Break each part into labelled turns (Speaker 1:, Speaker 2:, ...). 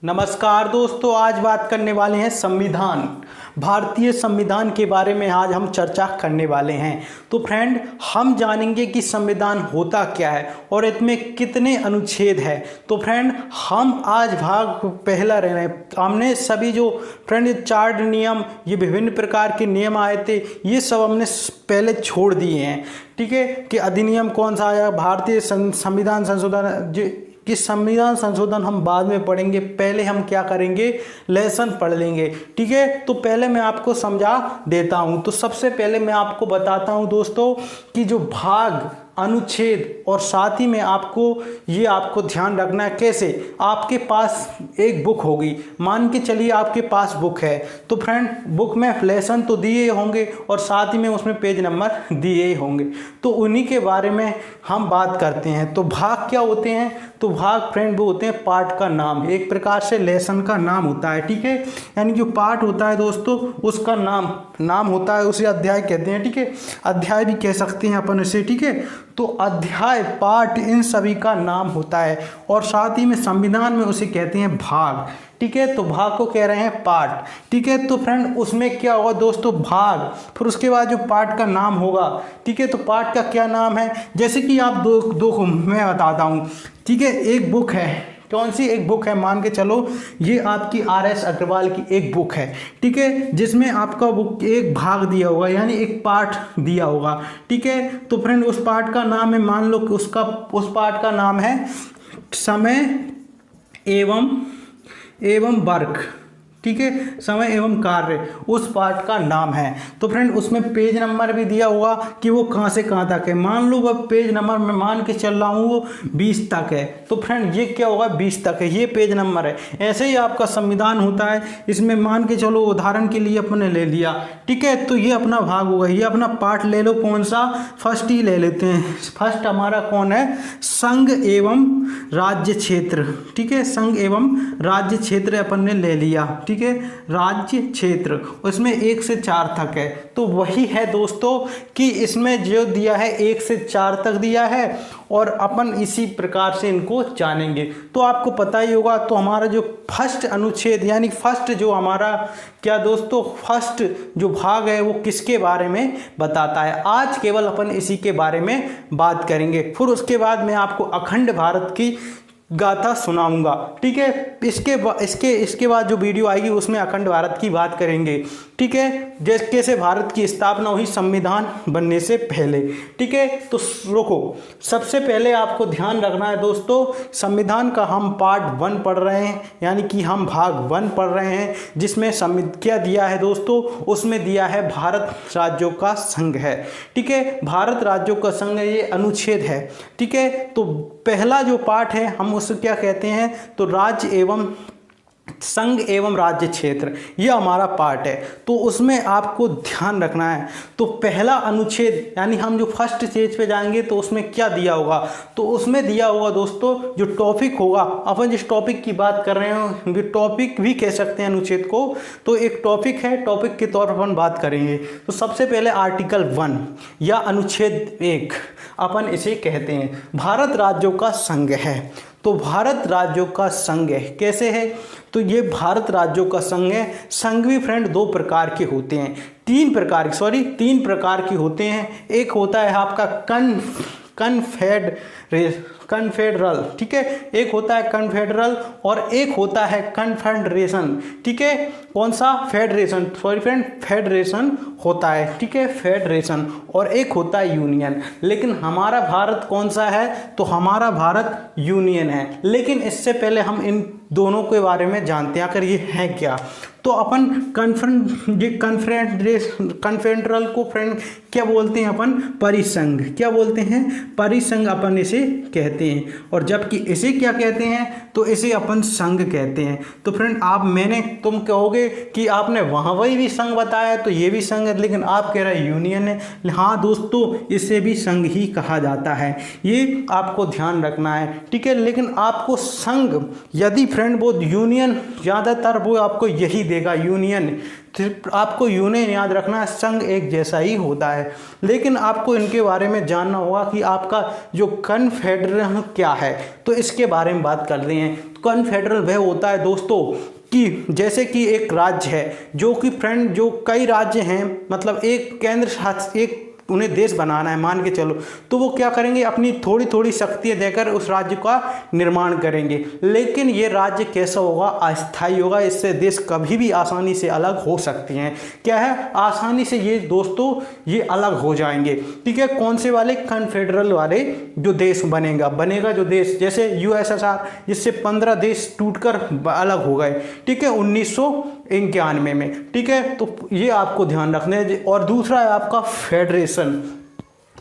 Speaker 1: नमस्कार दोस्तों, आज बात करने वाले हैं संविधान। भारतीय संविधान के बारे में आज हम चर्चा करने वाले हैं। तो फ्रेंड, हम जानेंगे कि संविधान होता क्या है और इसमें कितने अनुच्छेद हैं। तो फ्रेंड, हम आज भाग पहला रह रहे हैं। हमने सभी जो फ्रेंड 4 नियम, ये विभिन्न प्रकार के नियम आए थे, ये सब हमने पहले छोड़ दिए हैं। ठीक है, कि अधिनियम कौन सा आया, भारतीय संविधान संशोधन, कि संविधान संशोधन हम बाद में पढ़ेंगे। पहले हम क्या करेंगे, लेसन पढ़ लेंगे। ठीक है, तो पहले मैं आपको समझा देता हूं। तो सबसे पहले मैं आपको बताता हूं दोस्तों कि जो भाग, अनुच्छेद और साथ ही में आपको ध्यान रखना है। कैसे, आपके पास एक बुक होगी, मान के चलिए आपके पास बुक है, तो फ्रेंड बुक में लेसन तो दिए होंगे और साथ ही में उसमें पेज नंबर दिए ही होंगे। तो उन्हीं के बारे में हम बात करते हैं। तो भाग क्या होते हैं, तो भाग फ्रेंड वो होते हैं पार्ट का नाम, एक प्रकार से लेसन का नाम होता है। ठीक है, यानी जो पार्ट होता है दोस्तों, उसका नाम होता है, उसे अध्याय कहते हैं। ठीक है, अध्याय भी कह सकते हैं अपन इसे। ठीक है, तो अध्याय, पार्ट, इन सभी का नाम होता है और साथ ही में संविधान में उसे कहते हैं भाग। ठीक है, तो भाग को कह रहे हैं पार्ट। ठीक है, तो फ्रेंड उसमें क्या होगा दोस्तों, भाग, फिर उसके बाद जो पार्ट का नाम होगा। ठीक है, तो पार्ट का क्या नाम है, जैसे कि आप दो मैं बताता हूँ। ठीक है, एक बुक है, कौन सी एक बुक है, मान के चलो ये आपकी RS अग्रवाल की एक बुक है। ठीक है, जिसमें आपका बुक एक भाग दिया होगा, यानी एक पार्ट दिया होगा। ठीक है, तो फ्रेंड उस पार्ट का नाम है, मान लो कि उस पार्ट का नाम है समय एवं वर्क। ठीक है, समय एवं कार्य उस पार्ट का नाम है। तो फ्रेंड उसमें पेज नंबर भी दिया होगा कि वो कहाँ से कहाँ तक है। मान लो वह पेज नंबर मैं मान के चल रहा हूँ वो 20 तक है, तो फ्रेंड ये क्या होगा, 20 तक है, ये पेज नंबर है। ऐसे ही आपका संविधान होता है, इसमें मान के चलो उदाहरण के लिए अपने ले लिया। ठीक है, तो ये अपना भाग होगा, ये अपना पार्ट ले लो, कौन सा, फर्स्ट ही ले लेते हैं। फर्स्ट हमारा कौन है, संघ एवं राज्य क्षेत्र। ठीक है, संघ एवं राज्य क्षेत्र अपन ने ले लिया। ठीक है, राज्य क्षेत्र, उसमें 1 से 4 तक है। तो वही है दोस्तों कि इसमें जो दिया है 1 से 4 तक दिया है और अपन इसी प्रकार से इनको जानेंगे। तो आपको पता ही होगा, तो हमारा जो फर्स्ट अनुच्छेद, यानी फर्स्ट जो हमारा क्या दोस्तों, फर्स्ट जो भाग है वो किसके बारे में बताता है। आज केवल अपन इसी के बारे में बात करेंगे, फिर उसके बाद मैं आपको अखंड भारत की गाथा सुनाऊंगा। ठीक है, इसके बाद जो वीडियो आएगी उसमें अखंड भारत की बात करेंगे। ठीक है, जैसे भारत की स्थापना हुई संविधान बनने से पहले। ठीक है, तो रुको, सबसे पहले आपको ध्यान रखना है दोस्तों, संविधान का हम पार्ट 1 पढ़ रहे हैं, यानी कि हम भाग 1 पढ़ रहे हैं, जिसमें क्या दिया है दोस्तों, उसमें दिया है भारत राज्यों का संघ है। ठीक है, भारत राज्यों का संघ ये अनुच्छेद है। ठीक है, तो पहला जो पार्ट है हम उसे क्या कहते हैं, तो राज्य एवं संघ एवं राज्य क्षेत्र, ये हमारा पार्ट है। तो उसमें आपको ध्यान रखना है। तो पहला अनुच्छेद, यानी हम जो फर्स्ट स्टेज पे जाएंगे तो उसमें क्या दिया होगा, तो उसमें दिया होगा दोस्तों जो टॉपिक होगा, अपन जिस टॉपिक की बात कर रहे हो, ये टॉपिक भी कह सकते हैं अनुच्छेद को, तो एक टॉपिक है, टॉपिक के तौर पर अपन बात करेंगे। तो सबसे पहले आर्टिकल 1 या अनुच्छेद 1 अपन इसे कहते हैं, भारत राज्यों का संघ है। तो भारत राज्यों का संघ है, कैसे है, तो ये भारत राज्यों का संघ है। संघ भी फ्रेंड 2 प्रकार के होते हैं, 3 प्रकार के होते हैं। एक होता है आपका कन्फेडरल। ठीक है, एक होता है कन्फेडरल और एक होता है कन्फेडरेशन। ठीक है, कौन सा, फेडरेशन, सॉरी फ्रेंड, फेडरेशन होता है। ठीक है, फेडरेशन, और एक होता है यूनियन। लेकिन हमारा भारत कौन सा है, तो हमारा भारत यूनियन है। लेकिन इससे पहले हम इन दोनों के बारे में जानते हैं, आखिर ये है क्या। तो अपन कन्फेडरल को फ्रेंड क्या बोलते हैं, अपन परिसंघ, क्या बोलते हैं, परिसंघ अपन इसे कहते हैं। और जबकि इसे क्या कहते हैं, तो इसे अपन संघ कहते हैं। तो फ्रेंड तुम कहोगे कि आपने वहाँ वही भी संघ बताया, तो ये भी संघ है, लेकिन आप कह रहे हैं यूनियन है। हाँ दोस्तों, इसे भी संघ ही कहा जाता है, ये आपको ध्यान रखना है। ठीक है, लेकिन आपको संघ, यदि फ्रेंड वो यूनियन, ज़्यादातर वो आपको यही देगा यूनियन। सिर्फ आपको यूनियन याद रखना है, संघ एक जैसा ही होता है, लेकिन आपको इनके बारे में जानना होगा कि आपका जो कन्फेडरल क्या है। तो इसके बारे में बात करते हैं। कन्फेडरल वह होता है दोस्तों कि जैसे कि एक राज्य है, जो कि फ्रेंड जो कई राज्य हैं, मतलब एक केंद्र शासित एक उन्हें देश बनाना है मान के चलो, तो वो क्या करेंगे, अपनी थोड़ी थोड़ी शक्तियाँ देकर उस राज्य का निर्माण करेंगे। लेकिन ये राज्य कैसा होगा, अस्थायी होगा। इससे देश कभी भी आसानी से अलग हो सकते हैं। क्या है, आसानी से ये दोस्तों ये अलग हो जाएंगे। ठीक है, कौन से वाले, कन्फेडरल वाले जो देश बनेगा जो देश, जैसे यूएसएसआर, जिससे 15 देश टूटकर अलग हो गए। ठीक है, 1991 में। ठीक है, तो ये आपको ध्यान रखना है। और दूसरा है आपका फेडरेशन।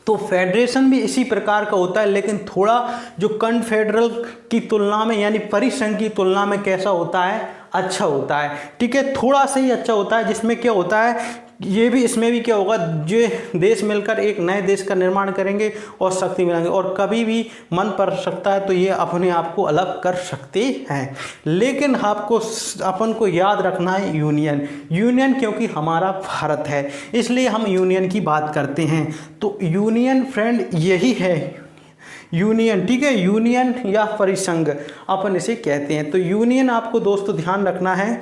Speaker 1: तो फेडरेशन भी इसी प्रकार का होता है, लेकिन थोड़ा जो कन्फेडरल की तुलना में यानी परिसंघ की तुलना में कैसा होता है, अच्छा होता है। ठीक है, थोड़ा सा ही अच्छा होता है, जिसमें क्या होता है, ये भी इसमें भी क्या होगा, जो देश मिलकर एक नए देश का निर्माण करेंगे और शक्ति मिलेंगे, और कभी भी मन पड़ सकता है तो ये अपने आप को अलग कर सकते हैं। लेकिन आपको अपन को याद रखना है यूनियन, क्योंकि हमारा भारत है इसलिए हम यूनियन की बात करते हैं। तो यूनियन फ्रेंड यही है, यूनियन। ठीक है, यूनियन या परिसंघ अपन इसे कहते हैं। तो यूनियन आपको दोस्तों ध्यान रखना है।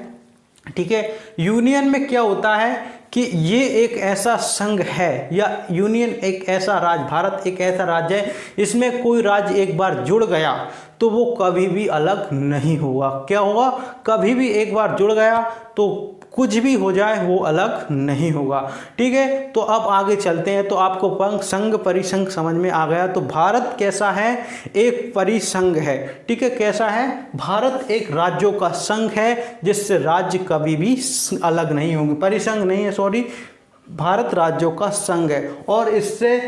Speaker 1: ठीक है, यूनियन में क्या होता है कि ये एक ऐसा संघ है, या यूनियन एक ऐसा राज्य, भारत एक ऐसा राज्य है, इसमें कोई राज्य एक बार जुड़ गया तो वो कभी भी अलग नहीं होगा। क्या होगा, कभी भी एक बार जुड़ गया तो कुछ भी हो जाए वो अलग नहीं होगा। ठीक है, तो अब आगे चलते हैं। तो आपको संघ परिसंघ समझ में आ गया। तो भारत कैसा है, एक परिसंघ है। ठीक है, कैसा है, भारत एक राज्यों का संघ है, जिससे राज्य कभी भी अलग नहीं होंगे। परिसंघ नहीं है, सॉरी, भारत राज्यों का संघ है, और इससे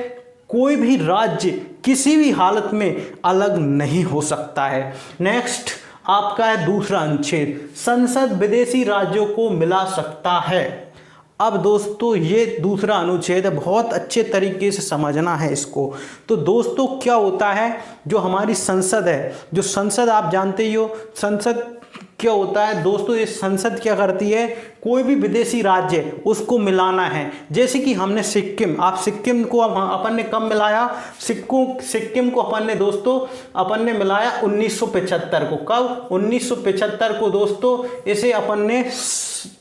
Speaker 1: कोई भी राज्य किसी भी हालत में अलग नहीं हो सकता है। नेक्स्ट आपका है दूसरा अनुच्छेद, संसद विदेशी राज्यों को मिला सकता है। अब दोस्तों ये दूसरा अनुच्छेद है, बहुत अच्छे तरीके से समझना है इसको। तो दोस्तों क्या होता है, जो हमारी संसद है, जो संसद आप जानते ही हो, संसद क्या होता है दोस्तों, ये संसद क्या करती है, कोई भी विदेशी राज्य उसको मिलाना है। जैसे कि हमने सिक्किम, आप सिक्किम को अपन ने कब मिलाया, सिक्किम को अपन ने दोस्तों अपन ने मिलाया 1975 को। कब, 1975 को दोस्तों। इसे अपन ने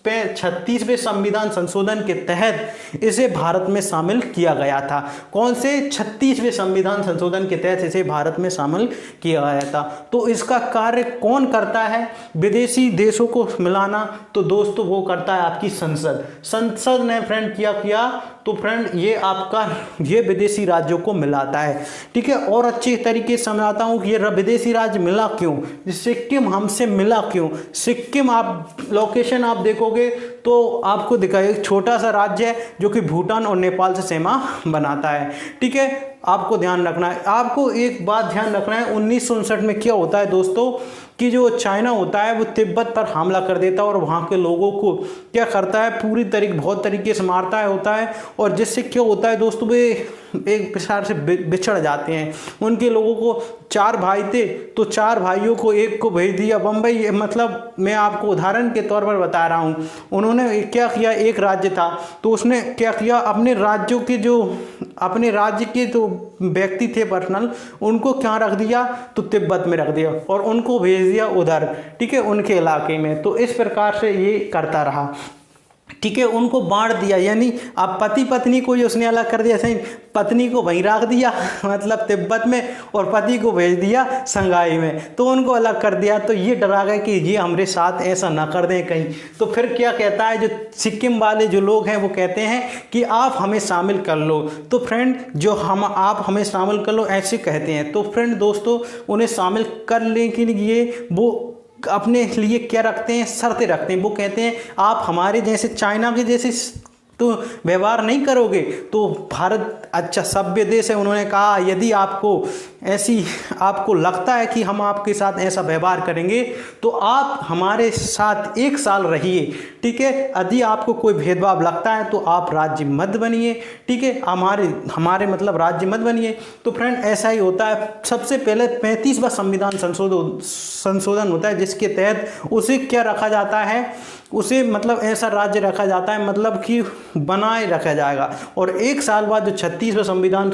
Speaker 1: 36वें संविधान संशोधन के तहत इसे भारत में शामिल किया गया था। कौन से, 36वें संविधान संशोधन के तहत इसे भारत में शामिल किया गया था। तो इसका कार्य कौन करता है, विदेशी देशों को मिलाना, तो दोस्तों वो करता है आपकी संसद ने फ्रेंड क्या किया, तो फ्रेंड ये आपका ये विदेशी राज्यों को मिलाता है। ठीक है, और अच्छे तरीके से समझाता हूँ कि ये विदेशी राज्य मिला क्यों, सिक्किम हमसे मिला क्यों। सिक्किम आप लोकेशन आप देखोगे तो आपको दिखाएगा, एक छोटा सा राज्य है जो कि भूटान और नेपाल से सीमा बनाता है। ठीक है, आपको ध्यान रखना है। आपको एक बात ध्यान रखना है, 1959 में क्या होता है दोस्तों कि जो चाइना होता है वो तिब्बत पर हमला कर देता है और वहाँ के लोगों को क्या करता है, बहुत तरीके से मारता होता है, और जिससे क्या होता है दोस्तों, वे एक प्रकार से बिछड़ जाते हैं। उनके लोगों को 4 भाई थे, तो 4 भाइयों को एक को भेज दिया बम्बई। मतलब मैं आपको उदाहरण के तौर पर बता रहा हूँ, उन्होंने क्या किया, एक राज्य था तो उसने क्या किया, अपने राज्य के जो व्यक्ति थे पर्सनल, उनको क्या रख दिया, तो तिब्बत में रख दिया और उनको भेज दिया उधर। ठीक है, उनके इलाके में। तो इस प्रकार से ये करता रहा। ठीक है, उनको बांट दिया, यानी अब पति पत्नी को उसने अलग कर दिया, सही, पत्नी को वहीं रख दिया मतलब तिब्बत में, और पति को भेज दिया संघाई में, तो उनको अलग कर दिया। तो ये डरा गए कि ये हमारे साथ ऐसा ना कर दें कहीं। तो फिर क्या कहता है, जो सिक्किम वाले जो लोग हैं वो कहते हैं कि आप हमें शामिल कर लो। तो फ्रेंड आप हमें शामिल कर लो, ऐसे कहते हैं। तो फ्रेंड दोस्तों उन्हें शामिल करने के लिए वो अपने लिए क्या रखते हैं, शर्तें रखते हैं। वो कहते हैं आप हमारे जैसे चाइना के जैसे तो व्यवहार नहीं करोगे तो भारत अच्छा सभ्य देश है। उन्होंने कहा यदि आपको लगता है कि हम आपके साथ ऐसा व्यवहार करेंगे तो आप हमारे साथ 1 साल रहिए, ठीक है। यदि आपको कोई भेदभाव लगता है तो आप राज्य मत बनिए, ठीक है, हमारे मतलब राज्य मत बनिए। तो फ्रेंड ऐसा ही होता है। सबसे पहले 35वां संविधान संशोधन होता है, जिसके तहत उसे क्या रखा जाता है, उसे मतलब ऐसा राज्य रखा जाता है, मतलब कि बनाए रखा जाएगा। और 1 साल बाद जो 36वें संविधान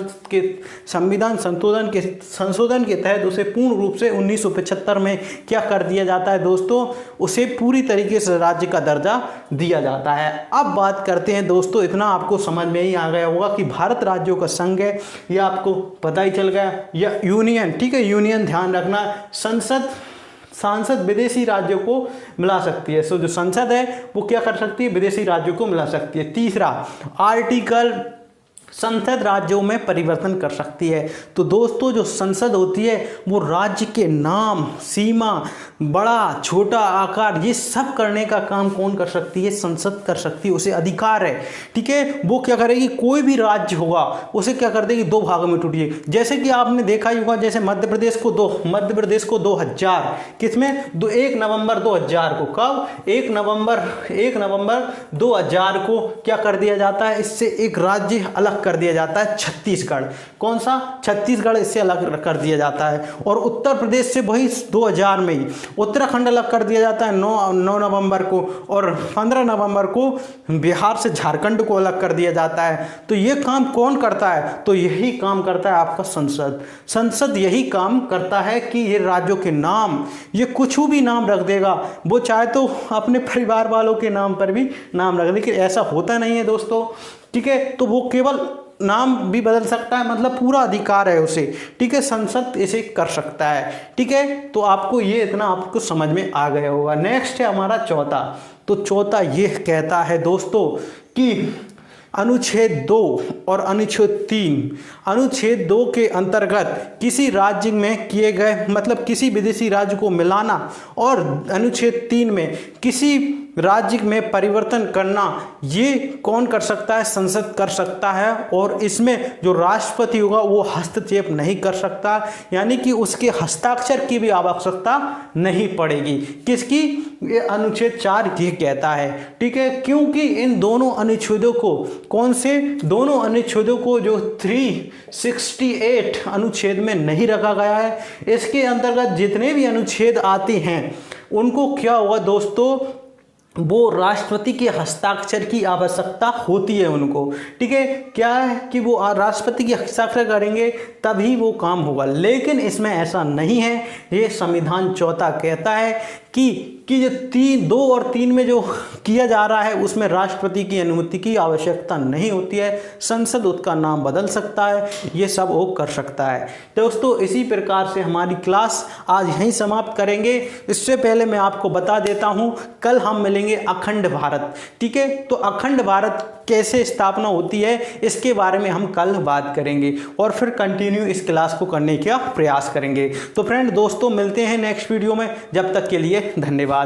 Speaker 1: संशोधन के तहत उसे पूर्ण रूप से 1975 में क्या कर दिया जाता है दोस्तों, उसे पूरी तरीके से राज्य का दर्जा दिया जाता है। अब बात करते हैं दोस्तों, इतना आपको समझ में ही आ गया होगा कि भारत राज्यों का संघ है, यह आपको पता ही चल गया, या यूनियन, ठीक है, यूनियन ध्यान रखना। सांसद विदेशी राज्यों को मिला सकती है। सो जो संसद है वो क्या कर सकती है, विदेशी राज्यों को मिला सकती है। तीसरा आर्टिकल, संसद राज्यों में परिवर्तन कर सकती है। तो दोस्तों जो संसद होती है वो राज्य के नाम, सीमा, बड़ा छोटा आकार, ये सब करने का काम कौन कर सकती है, संसद कर सकती है, उसे अधिकार है, ठीक है। वो क्या करेगी, कोई भी राज्य होगा उसे क्या कर देगी, 2 भागों में टूटिए। जैसे कि आपने देखा ही होगा, जैसे मध्य प्रदेश को 2000 किसमें 1 नवंबर 2000 को, कब 1 नवंबर 2000 को क्या कर दिया जाता है, इससे एक राज्य अलग कर दिया जाता है, छत्तीसगढ़। कौन सा, छत्तीसगढ़, इससे अलग कर दिया जाता है। और उत्तर प्रदेश से वही 2000 में ही उत्तराखंड अलग कर दिया जाता है 9 नवंबर को, और 15 नवंबर को बिहार से झारखंड को अलग कर दिया जाता है। तो ये काम कौन करता है, तो यही काम करता है आपका संसद यही काम करता है कि ये राज्यों के नाम, ये कुछ भी नाम रख देगा, वो चाहे तो अपने परिवार वालों के नाम पर भी नाम रख दे, लेकिन ऐसा होता नहीं है दोस्तों, ठीक है। तो वो केवल नाम भी बदल सकता है, मतलब पूरा अधिकार है उसे, ठीक है, संसद इसे कर सकता है, ठीक है। तो आपको ये इतना आपको समझ में आ गया होगा। नेक्स्ट है हमारा चौथा। तो चौथा ये कहता है दोस्तों कि अनुच्छेद 2 और अनुच्छेद 2 के अंतर्गत किसी राज्य में किए गए, मतलब किसी विदेशी राज्य को मिलाना, और अनुच्छेद 3 में किसी राज्य में परिवर्तन करना, ये कौन कर सकता है, संसद कर सकता है। और इसमें जो राष्ट्रपति होगा वो हस्तक्षेप नहीं कर सकता, यानी कि उसके हस्ताक्षर की भी आवश्यकता नहीं पड़ेगी। किसकी, ये अनुच्छेद 4 ये कहता है, ठीक है। क्योंकि इन दोनों अनुच्छेदों को, कौन से दोनों अनुच्छेदों को, जो 368 अनुच्छेद में नहीं रखा गया है, इसके अंतर्गत जितने भी अनुच्छेद आते हैं उनको क्या होगा दोस्तों, वो राष्ट्रपति के हस्ताक्षर की आवश्यकता होती है उनको, ठीक है। क्या है कि वो राष्ट्रपति के हस्ताक्षर करेंगे तभी वो काम होगा, लेकिन इसमें ऐसा नहीं है। ये संविधान चौथा कहता है कि जो 2 और 3 में जो किया जा रहा है उसमें राष्ट्रपति की अनुमति की आवश्यकता नहीं होती है, संसद उसका नाम बदल सकता है, ये सब वो कर सकता है। दोस्तों इसी प्रकार से हमारी क्लास आज यहीं समाप्त करेंगे। इससे पहले मैं आपको बता देता हूँ, कल हम मिलेंगे अखंड भारत, ठीक है। तो अखंड भारत कैसे स्थापना होती है इसके बारे में हम कल बात करेंगे, और फिर कंटिन्यू इस क्लास को करने का प्रयास करेंगे। तो फ्रेंड दोस्तों मिलते हैं नेक्स्ट वीडियो में, जब तक के लिए धन्यवाद।